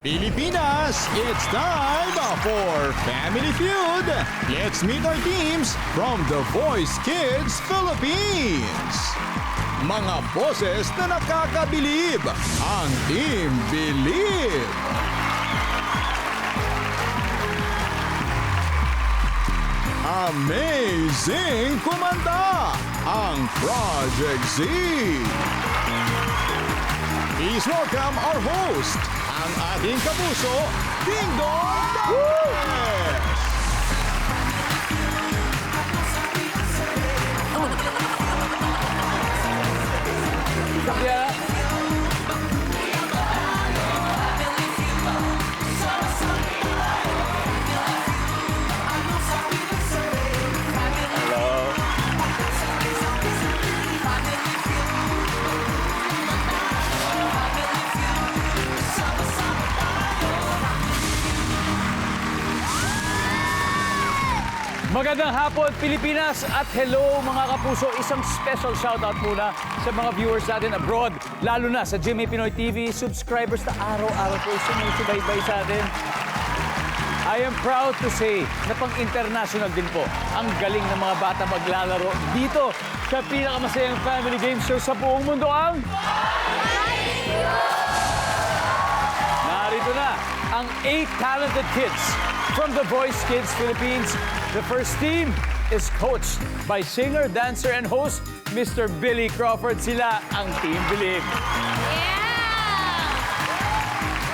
Pilipinas, it's time for Family Feud. Let's meet our teams from The Voice Kids Philippines. Mga boses na nakakabilib, ang Team Bilib. Amazing kumanta, ang Project Z. Please welcome our host, ang ating kapuso, Ding Dong Dantes! Yeah. Magandang hapon, Pilipinas, at hello mga kapuso. Isang special shoutout muna sa mga viewers natin abroad, lalo na sa GMA Pinoy TV subscribers na araw-araw po sumusubaybay sa atin. I am proud to say na pang-international din po ang galing ng mga bata maglalaro dito sa pinakamasayang family game show sa buong mundo ang... Narito na ang 8 talented kids from The Voice Kids Philippines. The first team is coached by singer, dancer, and host, Mr. Billy Crawford. Sila ang Team Bilib.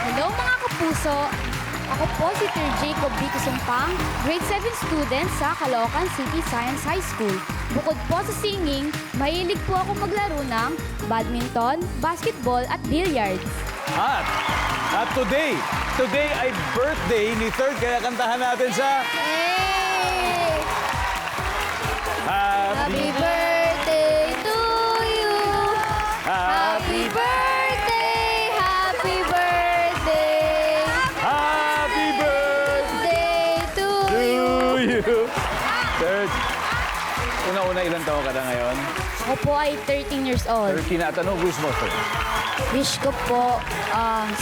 Hello mga kapuso! Ako po si Sir Jacob Vico Sumpang, grade 7 student sa Caloocan City Science High School. Bukod po sa singing, mahilig po ako maglaro ng badminton, basketball at billiards. At today ay birthday ni Third, kaya kantahan natin sa... Happy birthday to you! Happy birthday! Happy birthday! Happy birthday Birthday to to you! you! Third, una-una ilang taon ka na ngayon? Ako po ay 13 years old. 13 na. Anong gusto mo, Third? Wish ko po,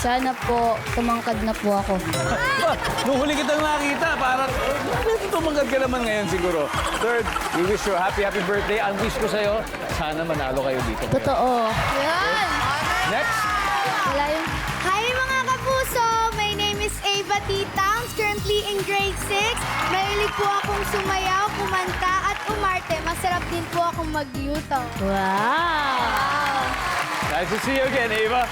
sana po tumangkad na po ako. Nung huli kitang nakita, parang tumangkad ka naman ngayon siguro. Third, we wish you a happy birthday. Ang wish ko sa'yo, sana manalo kayo dito. Totoo. Yan! Next. Wala yun. Hi mga kapuso! My name is Ava Titangs, currently in grade 6. Mahilig po akong sumayaw, kumanta at umarte. Masarap din po akong mag-yuto. Wow! Nice to see you again, Ava.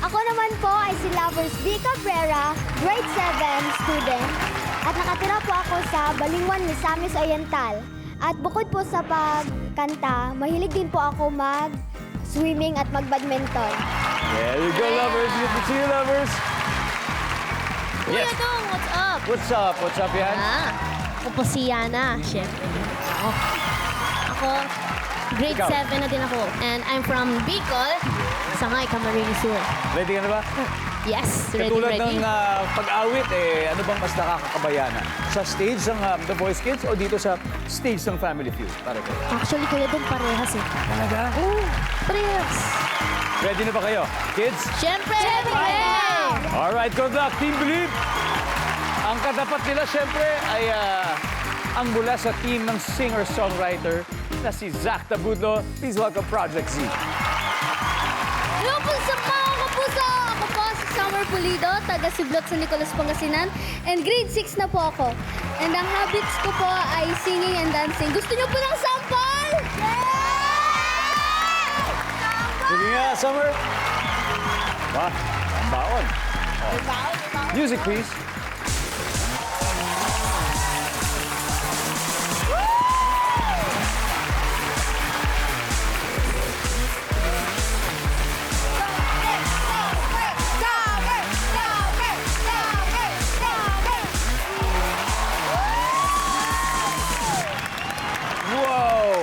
Ako naman po ay si Lovers V. Cabrera, grade 7 student. At nakatira po ako sa Balingwan, Misamis Oriental. At bukod po sa pagkanta, mahilig din po ako mag-swimming at mag-badminton. There you go, lovers. Good to see you, lovers. Yes. Kuya Dong, what's up? What's up? What's up, yan? Ako po si Yana, syempre. Ako, grade Ikaw. 7 na din ako. And I'm from Bicol, Sangay, Camarines Sur. Ready ka na ba? Yes, ready, Katulad ready. ng pag-awit, ano bang mas nakakakabayana? Sa stage ng The Voice Kids o dito sa stage ng Family Feud? Para kayo. Actually, Kuya Dong, parehas eh. Talaga? Oo, parehas. Ready na ba kayo? Kids? Syempre! Syempre! Alright, good luck, Team Believe! Ang katapat nila, syempre, ay ang mula sa team ng singer-songwriter na si Zach Tabudlo. Please welcome Project Z. Hello po sa mga kapuso! Ako po si Summer Pulido, taga Siblot sa Nicolas, Pangasinan. And grade 6 na po ako. And ang habits ko po ay singing and dancing. Gusto niyo po ng sample? Sige nga, Summer. Wow, ang baon. Music, please. Wow!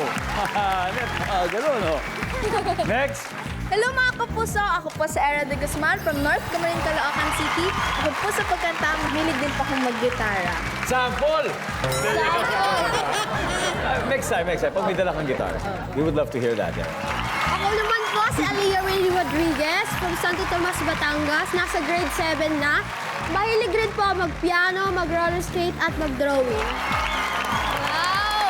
Gano'n, no? Next. Hello mga kapuso! Ako po si Era de Guzman from North Camarines, Caloocan City. Ako po sa pagkanta, mahilig din po akong mag-gitara. Sample! Next time. Pag may dala kang guitar, we would love to hear that. Yeah. Ako naman po si Aliyah Willie Rodriguez from Santo Tomas, Batangas. Nasa grade 7 na. Mahilig rin po mag-piano, mag-roller skate at mag-drawing. Wow!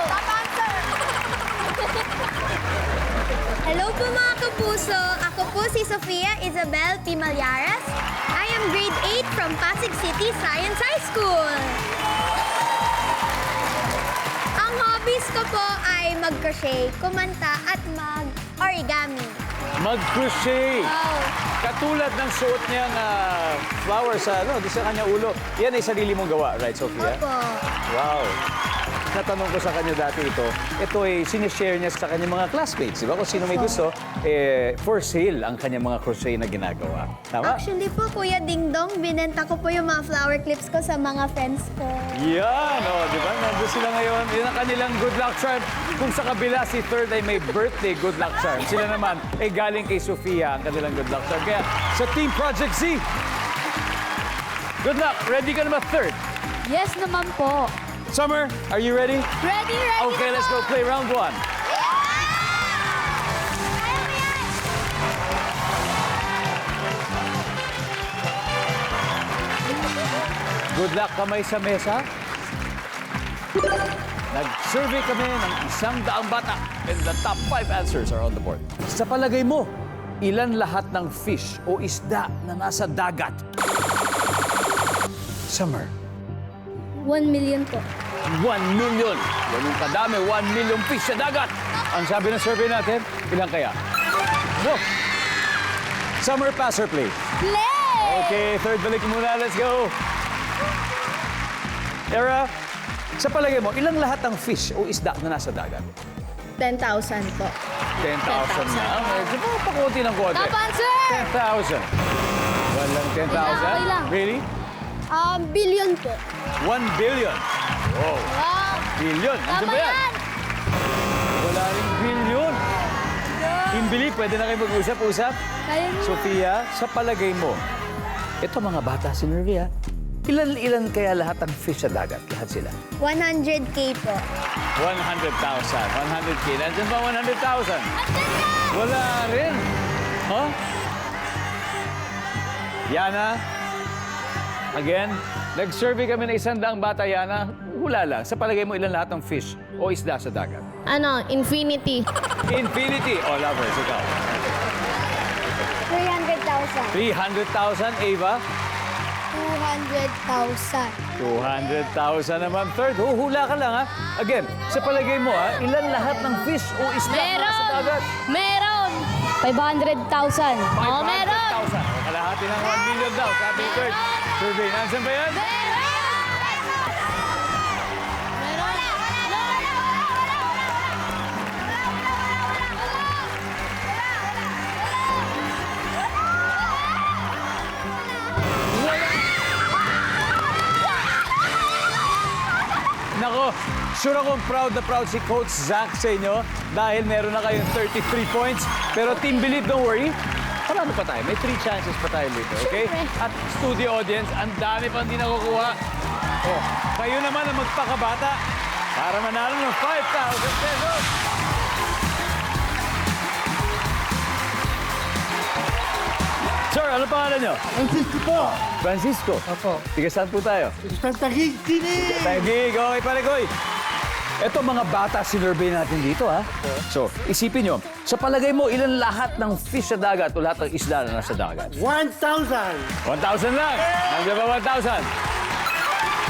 Hello po mga kapuso! Ako po si Sofia Isabel P. Malyares. I am grade 8 from Pasig City Science High School. Ang hobbies ko po ay mag-crochet, kumanta at mag-origami. Mag-crochet. Wow! Katulad ng suot niyang flower sa, sa kanya ulo. Yan ay sarili mong gawa, right, Sofia? Opo. Wow. Natanong ko sa kanya dati ito ay sinishare niya sa kanyang mga classmates. Di ba? Kung sino may gusto, for sale ang kanyang mga crochet na ginagawa. Tama? Actually po, Kuya Ding Dong, binenta ko po yung mga flower clips ko sa mga friends ko. Yan, di ba? Nandun sila ngayon. Yan ang kanilang good luck charm. Kung sa kabila, si Third ay may birthday good luck charm. Sila naman ay galing kay Sofia ang kanilang good luck charm. Kaya sa Team Project Z, good luck. Ready ka na ba, Third? Yes naman po. Summer, are you ready? Ready, Okay, let's go play round 1. Good luck kamay sa mesa. Nag-survey kami ng 100 bata and the top 5 answers are on the board. Sa palagay mo, ilan lahat ng fish o isda na nasa dagat? Summer. 1 million po. 1 million. Ganun kadami, 1 million fish sa dagat. Ang sabi ng survey natin, ilan kaya? Go! Summer, pass or play? Play! Okay, Third, balik muna. Let's go. Era, sa palagay mo, ilang lahat ng fish o isda na nasa dagat? 10,000 po. 10,000 na. Medyo pakunti ng konti. Top answer! 10,000. Walang 10,000? Okay lang. Really? Billion po. 1 billion. Wow. Wow! Billion. Nandiyan Tama ba yan? yan! Wala rin billion. Kimbili, pwede na kayo mag-usap-usap? Kaya niyo. Sophia, sa palagay mo, ito mga bata si Nervia, ilan kaya lahat ng fish sa dagat? Lahat sila? 100K po. 100,000. 100K. Nandiyan ba 100,000? Wala rin. Huh? Yana? Again, nag-survey kami ng 100 bata, Yana. Wala lang. Sa palagay mo, ilan lahat ng fish o isda sa dagat? Infinity. Infinity. O, lovers, ikaw. 300,000. 300,000, Ava. 200,000. 200,000 naman. Third, hula ka lang, ha? Again, sa palagay mo, ilan lahat ng fish o isda na sa dagat? Meron! 500,000. Oh, meron! 500,000. Kalahati ng 1 million daw, sabi ni Third. Survey, nandiyan ba yan? Nako, sure akong proud na proud si Coach Zach sa inyo dahil meron na kayong 33 points. Pero Team Believe, don't worry. Marami pa tayo. May 3 chances pa tayo dito, okay? At studio audience, ang dami pang di nakukuha. Oh, kayo naman ang magpakabata para manalo ng 5,000 pesos. Sir, ano pangalan nyo? Francisco po. Francisco. Opo. Tiga saan po tayo? Isang Taguig, Tini. Tagig, okay pare koy. Ito mga bata, sinurvey natin dito, ha? So, isipin nyo, sa palagay mo, ilan lahat ng fish sa dagat o lahat ng isda na nasa dagat? 1,000. 1,000 lang! Nandiyan ba 1,000?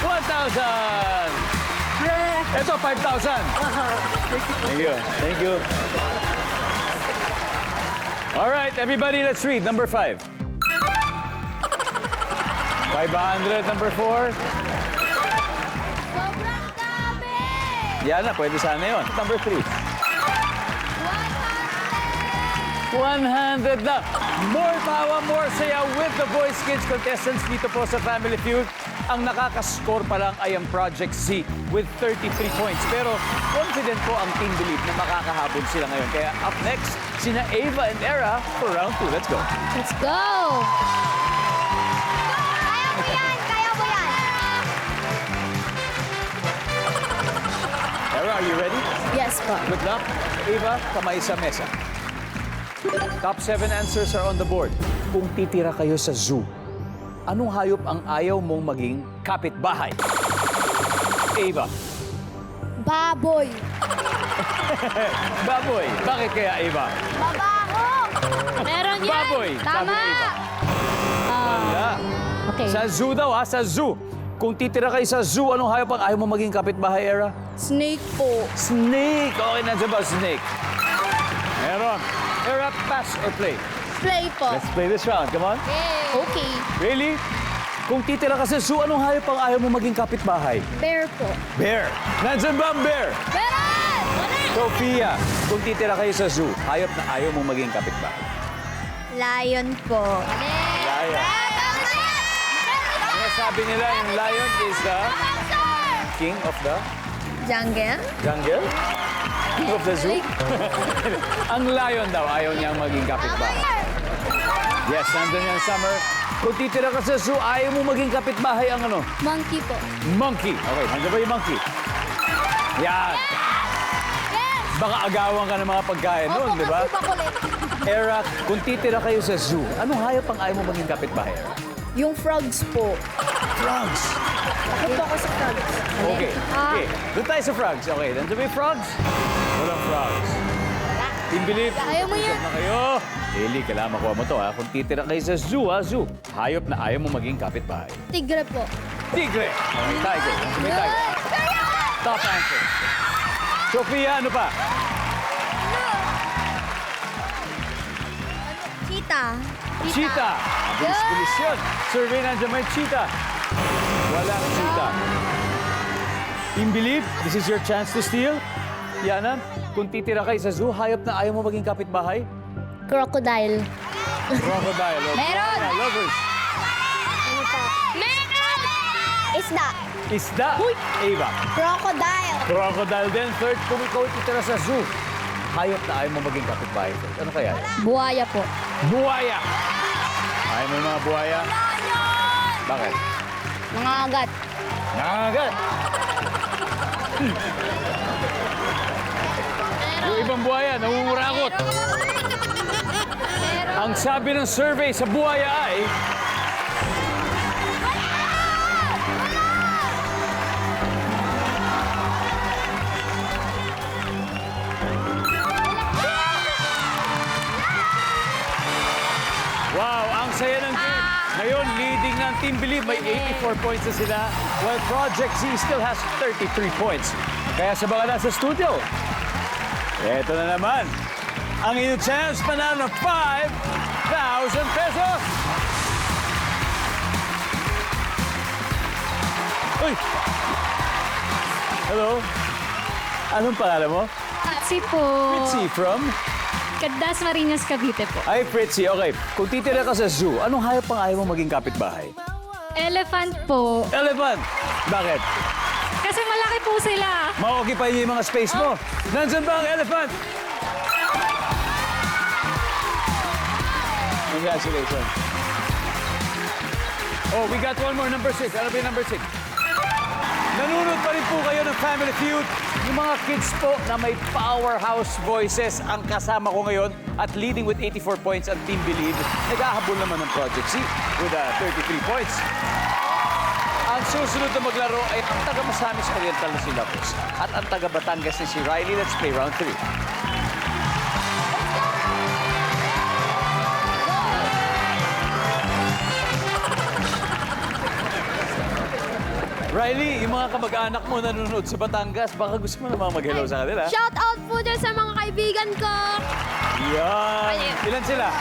1,000! Ito, 5,000. Thank you. Thank you. All right, everybody, let's read. Number 5. 500, number 4. Sobrang dami! Yan na, pwede sana yun. Number 3. 100 na. More tawa, more saya with the Voice Kids contestants dito po sa Family Feud. Ang nakaka-score pa lang ay ang Project Z with 33 points. Pero confident po ang Team Believe na makakahabol sila ngayon. Kaya up next, sina Ava and Era for round 2. Let's go. Let's go! Kaya mo yan! Kaya mo yan! Era, are you ready? Yes po. Good luck. Ava, kamay sa mesa. Top 7 answers are on the board. Kung titira kayo sa zoo, anong hayop ang ayaw mong maging kapitbahay? Ava. Baboy. Baboy. Bakit kaya, Ava? Mabaho. Meron yan. Baboy. Sabi Tama. ni Ava. Wala. Okay. Sa zoo daw, ha? Sa zoo. Kung titira kayo sa zoo, anong hayop ang ayaw mo maging kapitbahay, Era? Snake po. Snake! Okay, nandiyan ba snake? Meron. Era, pass or play? Play po. Let's play this round. Come on. Okay. Really? Kung titira ka sa zoo, anong hayop ang ayaw mo maging kapitbahay? Bear po. Bear. Nandiyan ba ang bear? Meron! Sophia, kung titira kayo sa zoo, hayop na ayaw mo maging kapitbahay. Lion po. Lion. Ano sabi nila, yung lion is the king of the Jungle. jungle? King of the zoo? Ang lion daw, ayaw niyang maging kapitbahay. Yes, nandun yan, Summer. Kung titira ka sa zoo, ayaw mo maging kapitbahay ang ano? Monkey po. Monkey. Okay, nandiyan ba yung monkey? Yan. Baka agawan ka ng mga pagkain noon, di ba? Era, kung titira kayo sa zoo, anong hayop ang ayaw mo maging kapitbahay? Yung frogs po. Frogs. Ako po ako sa frogs. Okay. Okay. Doon tayo sa frogs. Okay, nandiyan ba yung frogs? Walang frogs. Team Believe. Ayaw mo yan. Usap na kayo. Eli, kailangan makuha mo to, ha? Kung titira kayo sa zoo, ha? Zoo. Hayop na ayaw mo maging kapitbahay. Tigre po. Tigre. Okay, tiger. Nandiyan ba yung tiger? Top answer. Sophia, ano pa? Cheetah. Cheetah. Bilis-bilis yun. Survey, nandiyan may cheetah. Walang cheetah. Team Believe, this is your chance to steal. Yana, kung titira kayo sa zoo, hayop na ayaw mo maging kapitbahay? Crocodile. Crocodile. O Meron! piranha lovers. Meron! Isda. Isda. Ava. Crocodile. Crocodile din. Third, kung ikaw titira sa zoo, hayop na ayaw mo maging kapitbahay. Ano kaya? Buhaya po. Buhaya. Ayaw mo yung mga buhaya? Bakit? Nangangagat. Nangangagat. Yung ibang buhaya, nangungurakot. Ang sabi ng survey sa buhaya ay... Wow, ang saya ng game. Ngayon, leading ng Team Believe, may 84 points na sila, while Project Z still has 33 points. Kaya sa mga nasa studio, eto na naman, ang inyong chance panalo ng 5,000 pesos! Uy! Hello? Anong pangalan mo? Fritzy po. Fritzy from? Das Marinas, Cavite po. Ay, Fritzy, okay. Kung titira ka sa zoo, anong hayop pang ayaw mo maging kapitbahay? Elephant po. Elephant! Bakit? Kasi malaki po sila. Ma-occupy niyo yung mga space mo. Nandyan ba ang elephant? Congratulations. Oh, we got one more, number 6. Ano ba yung number 6? Nanonood pa rin po kayo ng Family Feud. Yung mga kids po na may powerhouse voices ang kasama ko ngayon at leading with 84 points ang Team Believe. Nag-ahabol naman ng Project Z with 33 points. Ang susunod na maglaro ay ang taga-Masamis Oriental na si Lapos at ang taga-Batangas na si Riley. Let's play round 3. Riley, yung mga kamag-anak mo nanonood sa Batangas, baka gusto mo naman mag-hello sa kanila. Shout out po dyan sa mga kaibigan ko. Yan! Ilan sila?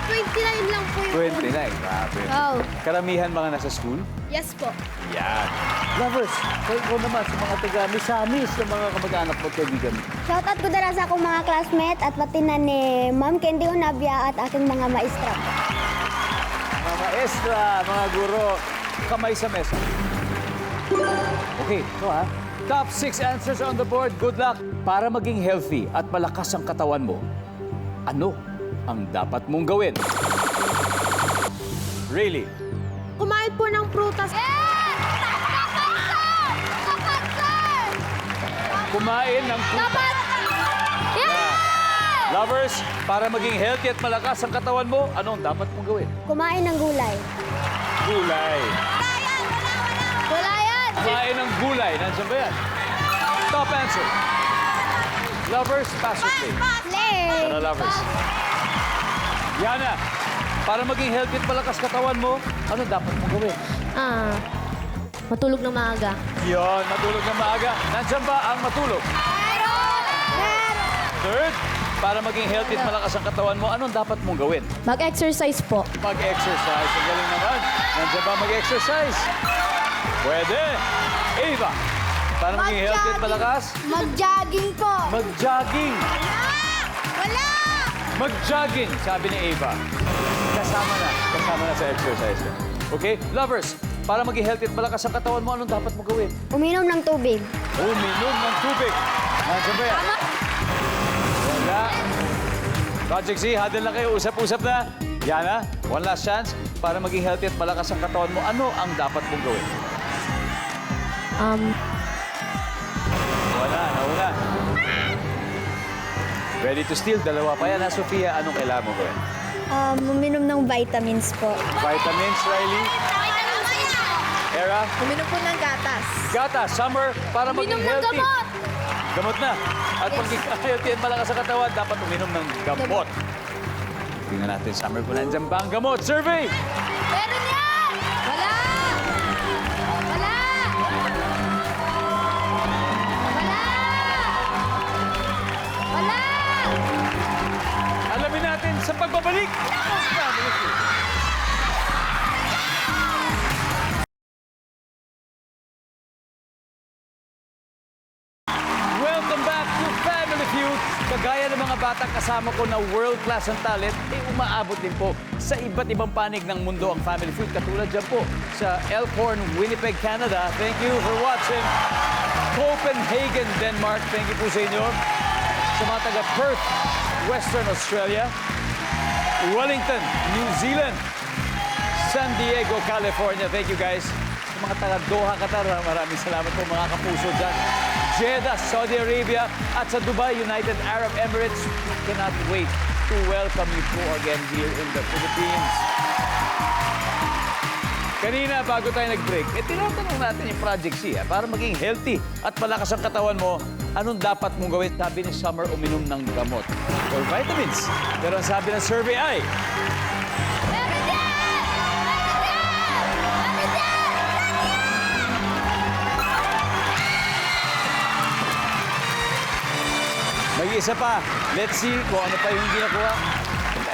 29 lang po yun. 29. Grabe. Wow. Karamihan mga nasa school? Yes po. Yan. Lovers, kayo ko naman sa mga taga-Misamis, sa mga kamag-anak mo, kaibigan mo. Shoutout ko dara sa akong mga classmate at pati na ni Ma'am Candy Unabia at aking mga maestra. Mga maestra, mga guro, kamay sa mesa. Okay, ito ha. Top 6 answers on the board. Good luck. Para maging healthy at malakas ang katawan mo, ano ang dapat mong gawin? Really? Kumain po ng prutas. Kumain ng frutas. Dapat! Yes! Lovers, para maging healthy at malakas ang katawan mo, anong dapat mong gawin? Kumain ng gulay. Gulay. Wala yan! Kumain ng gulay. Nandiyan ba yan? Top answer. Lovers, pass or play? Play. Tara, lovers. Yana, para maging healthy at malakas katawan mo, ano dapat mong gawin? Matulog na maaga. Yon, matulog na maaga. Nandiyan ba ang matulog? Third, para maging healthy at malakas ang katawan mo, anong dapat mong gawin? Mag-exercise po. Mag-exercise. Ang galing naman. Nandiyan ba mag-exercise? Pwede. Ava, para maging healthy at malakas? Mag-jogging po. Mag-jogging. Wala! Mag-jogging, sabi ni Ava. Kasama na sa exercise. Okay? Lovers, para maging healthy at malakas ang katawan mo, anong dapat mo gawin? Uminom ng tubig. Uminom ng tubig. Nandiyan ba yan? Wala. Project Z, hadal na kayo. Usap-usap na. Yana, one last chance. Para maging healthy at malakas ang katawan mo, ano ang dapat mong gawin? Wala, nauna. Ready to steal? Dalawa pa yan, ha, Sofia? Anong kailangan mo gawin? Uminom ng vitamins po. Vitamins, Riley? Era? Uminom po ng gatas. Gata, Summer, para maging healthy. Gamot na. At maging healthy at malakas sa katawan, dapat uminom ng gamot. Tingnan natin, Summer, kung nandiyan ba ang gamot. Survey! Meron yan! Wala! Wala! Wala! Wala! Alamin natin sa pagbabalik. Welcome back to Family Feud. Kagaya ng mga batang kasama ko na world-class ang talent, umaabot din po sa iba't ibang panig ng mundo ang Family Feud. Katulad dyan po sa Elkhorn, Winnipeg, Canada. Thank you for watching. Copenhagen, Denmark. Thank you po sa inyo. Sa mga taga Perth, Western Australia. Wellington, New Zealand. San Diego, California. Thank you guys. Sa mga taga Doha, Qatar, maraming salamat po mga kapuso dyan. Jeddah, Saudi Arabia, at sa Dubai, United Arab Emirates. We cannot wait to welcome you po again here in the Philippines. Kanina, bago tayo nag-break, tinatanong natin yung Project C, para maging healthy at malakas ang katawan mo, anong dapat mong gawin? Sabi ni Summer, uminom ng gamot or vitamins. Pero ang sabi ng survey ay, Meron yan! Meron yan! Meron yan! may isa pa. Let's see kung ano pa yung hindi nakuha.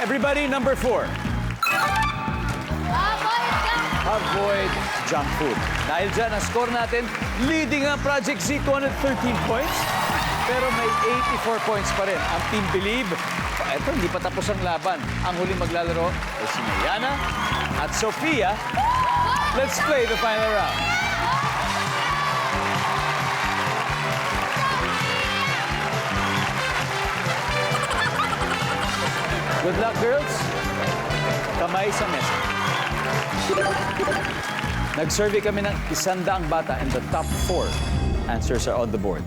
Everybody, number 4. Avoid junk food. Dahil dyan, ang score natin, leading ang Project Z, 213 points. Pero may 84 points pa rin. Ang Team Believe, eto, hindi pa tapos ang laban. Ang huling maglalaro ay si Mariana at Sofia. Let's play the final round. Good luck, girls. Kamay sa mesa. Nag-survey kami ng 100 bata and the top 4 answers are on the board.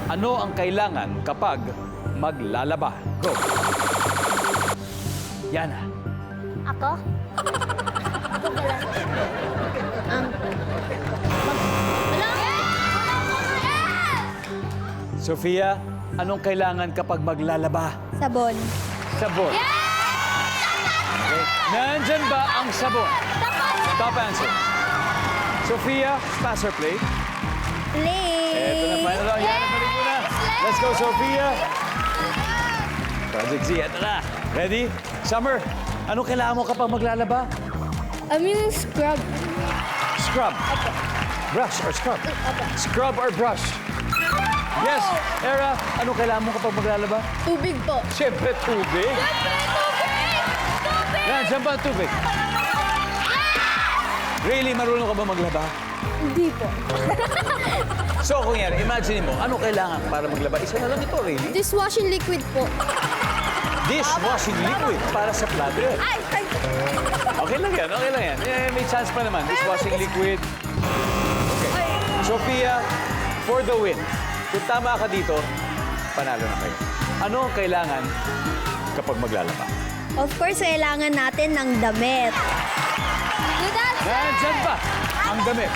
Ano ang kailangan kapag maglalaba? Go! Yana. Ako? Sofia, anong kailangan kapag maglalaba? Sabon. Sabon. Okay. Nandyan ba ang sabon? Top answer. Sofia, pass or play? Play! Eto na, final round. Yana, balik mo na. Let's go, Sofia. Project Z, eto na. Ready? Summer, anong kailangan mo kapag maglalaba? Yung scrub. Scrub. Brush or scrub? Scrub or brush? Yes. Era, anong kailangan mo kapag maglalaba? Tubig po. Siyempre, tubig. Yan, dyan ba ang tubig? Really, marunong ka ba maglaba? Hindi po. So, kung yan, imagine mo, ano kailangan para maglaba? Isa na lang ito, really. Dishwashing liquid po. Dishwashing liquid para sa plato yan. Ay! Okay lang yan, okay lang yan. May chance pa naman. Dishwashing liquid. Okay. Sophia, for the win. Kung tama ka dito, panalo na kayo. Ano ang kailangan kapag maglalaba? Of course, kailangan natin ng damit. Good answer! Nandyan ba ang damit?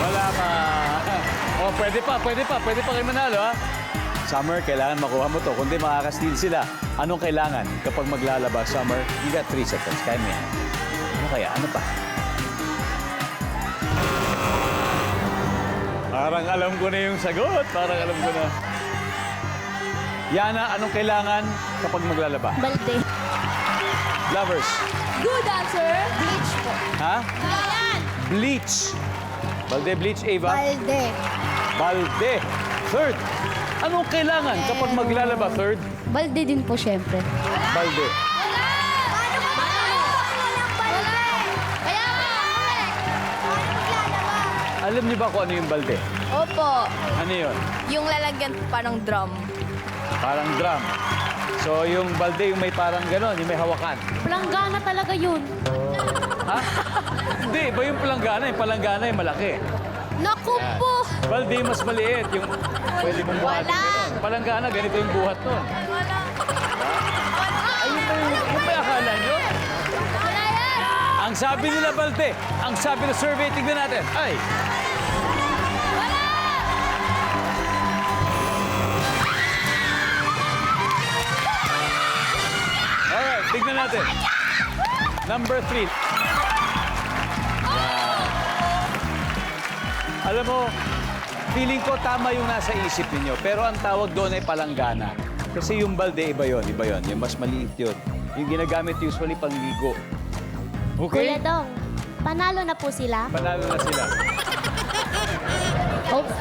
Wala pa. Oh, pwede pa kayo manalo, ha? Summer, kailangan makuha mo to. Kundi makaka-steal sila. Anong kailangan kapag maglalaba, Summer? You got 3 seconds. Kaya mo yan. Ano kaya? Ano pa? Parang alam ko na yung sagot. Parang alam ko na. Yana, anong kailangan kapag maglalaba? Balde. Lovers. Good answer! Bleach po. Ha? Ayan! Bleach. Balde, bleach, Ava? Balde. Balde. Third. Anong kailangan kapag maglalaba? Third. Balde din po, syempre. Balde. Paano walang balde? Kaya nga! Paano maglalaba? Alam niyo ba kung ano yung balde? Opo, Ano yun? yung lalagyan pa ng drum. Parang drum. So, yung balde, yung may parang gano'n, yung may hawakan. Planggana talaga yun. Ha? Hindi, iba yung palanggana. Yung palanggana yung malaki. Naku po! Balde yung mas maliit. Yung pwede mong buhatin. Ganun. Palanggana, ganito yung buhat nun. Ay, yung may akala nyo? Wala yan! Ang sabi nila balde, ang sabi ng survey, tignan natin, ay... Alright, tignan natin. Number 3. Alam mo, feeling ko tama yung nasa isip ninyo, pero ang tawag doon ay palanggana. Kasi yung balde, iba yon. Yung mas maliit yun. Yung ginagamit usually pangligo. Okay? Kuya Dong, panalo na po sila. Panalo na sila. Oops.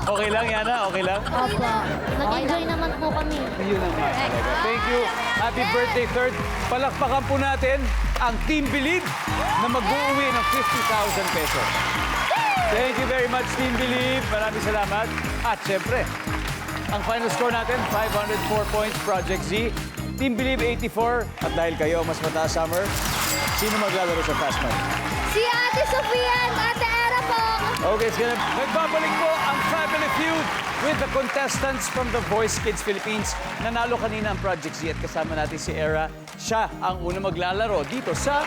Okay lang, Yana? Okay lang? Opo. Nag-enjoy naman po kami. Yun ang mga talaga. Thank you. Happy birthday, third. Palakpakan po natin ang Team Believe na mag-uwi ng 50,000 pesos. Thank you very much, Team Believe. Maraming salamat. At syempre, ang final score natin, 504 points, Project Z. Team Believe, 84. At dahil kayo mas mataas, Summer, sino maglalaro sa Fast Money? Si Ate Sofia at Ate Era po. Okay, so nagbabalik po ang Family Feud with the contestants from The Voice Kids Philippines. Nanalo kanina ang Project Z at kasama natin si Era. Siya ang unang maglalaro dito sa...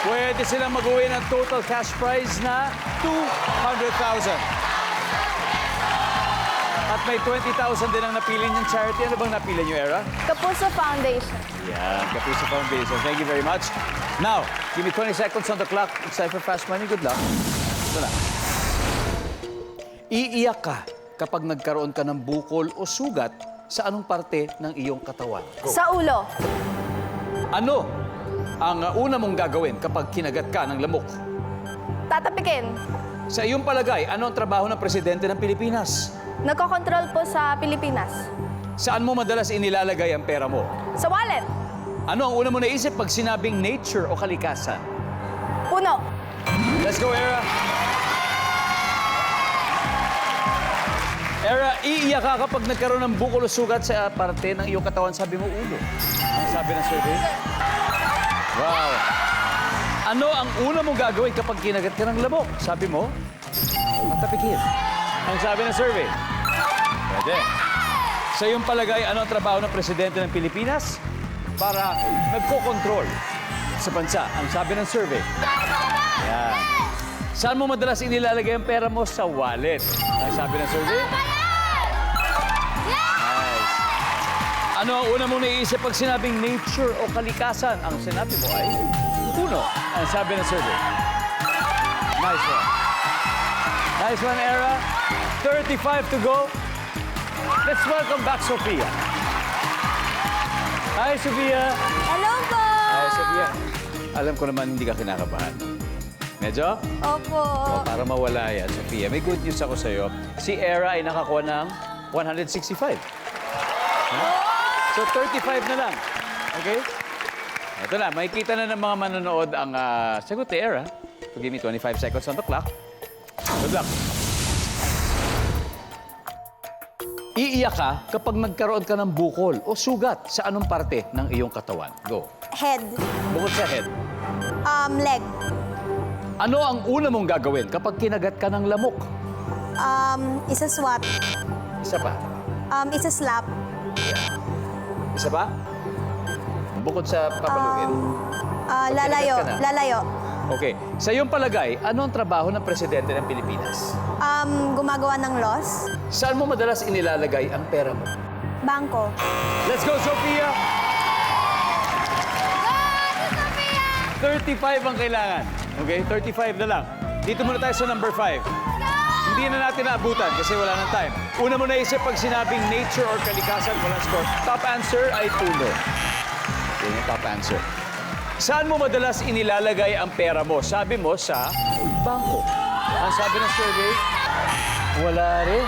Pwede silang mag-uwi ng total cash prize na 200,000. At may 20,000 din ang napili niyang charity. Ano bang napili niyo, Era? Kapuso Foundation. Yeah, Kapuso Foundation. Thank you very much. Now, give me 20 seconds on the clock. It's time for Fast Money. Good luck. Ito na. Iiyak ka kapag nagkaroon ka ng bukol o sugat sa anong parte ng iyong katawan? Go. Sa ulo. Ano ang una mong gagawin kapag kinagat ka ng lamok? Tatapikin. Sa iyong palagay, ano ang trabaho ng presidente ng Pilipinas? Nagkokontrol po sa Pilipinas. Saan mo madalas inilalagay ang pera mo? Sa wallet. Ano ang una mo naisip pag sinabing nature o kalikasan? Puno. Let's go, Era. Era, iiyak ka kapag nagkaroon ng bukol o sugat sa parte ng iyong katawan. Sabi mo, ulo. Ang sabi ng survey. Wow. Ano ang una mong gagawin kapag kinagat ka ng lamok? Sabi mo, matapikin. Ang sabi ng survey. Pwede. Sa iyong palagay, ano ang trabaho ng presidente ng Pilipinas? Para nagko-control sa bansa. Ang sabi ng survey. Yan. Saan mo madalas inilalagay ang pera mo? Sa wallet. Ang sabi ng survey. Nice. Ano ang una mong naiisip pag sinabing nature o kalikasan? Ang sinabi mo ay puno. Ang sabi ng survey. Nice one. Nice one, Era. 35 to go. Let's welcome back Sophia. Hi, Sophia. Hello po. Hi, Sophia. Alam ko naman hindi ka kinakabahan. Medyo? Opo. O, para mawala yan, Sophia, may good news ako sa'yo. Si Era ay nakakuha ng 165. Huh? So, 35 na lang. Okay? Ito na, makikita na ng mga manonood ang sagot ni Era. So, give me 25 seconds on the clock. Good luck. Iiyak ka kapag nagkaroon ka ng bukol o sugat sa anong parte ng iyong katawan. Go. Head. Bukod sa head. Leg. Ano ang una mong gagawin kapag kinagat ka ng lamok? Isa swat. Isa pa. Isa slap. Isa pa? Bukod sa papaluin. Lalayo. ka na. Lalayo. Okay. Sa iyong palagay, ano ang trabaho ng presidente ng Pilipinas? Gumagawa ng laws. Saan mo madalas inilalagay ang pera mo? Bangko. Let's go, Sophia! 35 ang kailangan. Okay? 35 na lang. Dito muna tayo sa number 5. Hindi na natin naabutan kasi wala nang time. Una mo naisip pag sinabing nature or kalikasan, walang score. Top answer ay puno. Yan yung top answer. Saan mo madalas inilalagay ang pera mo? Sabi mo sa bangko. Ang sabi ng survey, wala rin.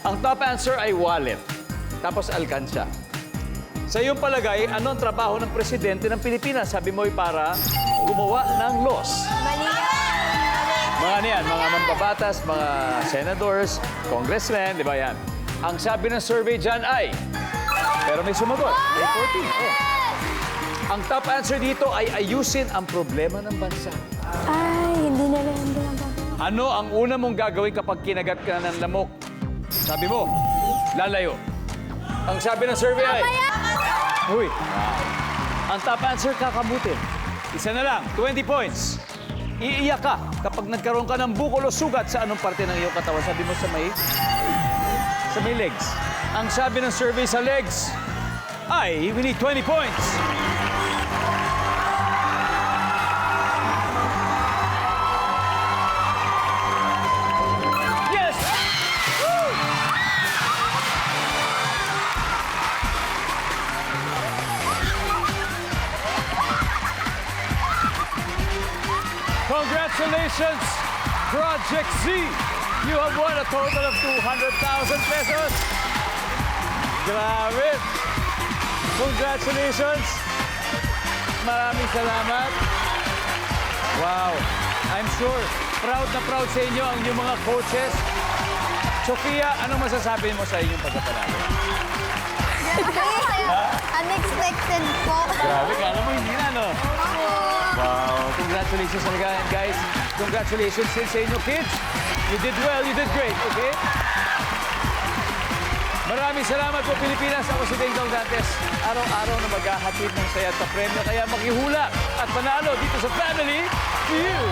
Ang top answer ay wallet. Tapos alkansya. Sa iyong palagay, ano ang trabaho ng presidente ng Pilipinas? Sabi mo ay para gumawa ng laws. Mali. Mga ano yan, mga mambabatas, mga senators, congressmen, di ba yan? Ang sabi ng survey dyan ay, pero may sumagot, may 14. Oh. Ang top answer dito ay ayusin ang problema ng bansa. Ay, hindi na rin. Ano ang una mong gagawin kapag kinagat ka ng lamok? Sabi mo, lalayo. Ang sabi ng survey ay... Uy. Ang top answer, kakamutin. Isa na lang, 20 points. Iiyak ka kapag nagkaroon ka ng bukol o sugat sa anong parte ng iyong katawan. Sabi mo sa may legs. Ang sabi ng survey sa legs ay, we need 20 points. Yes! Congratulations, Project Z! You have won a total of 200,000 pesos. Grabe! Congratulations! Maraming salamat. Wow! I'm sure, proud na proud sa inyo ang inyong mga coaches. Sofia, anong masasabi mo sa inyong pagkapanalo? Unexpected po. Grabe, kala mo hindi na, no? Wow, congratulations talaga, guys. Congratulations din sa inyo, kids. You did well, you did great, okay? Maraming salamat po, Pilipinas. Ako si Ding Dong Dantes. Araw-araw na maghahatid ng saya at premyo. Kaya makihula at panalo dito sa Family Feud.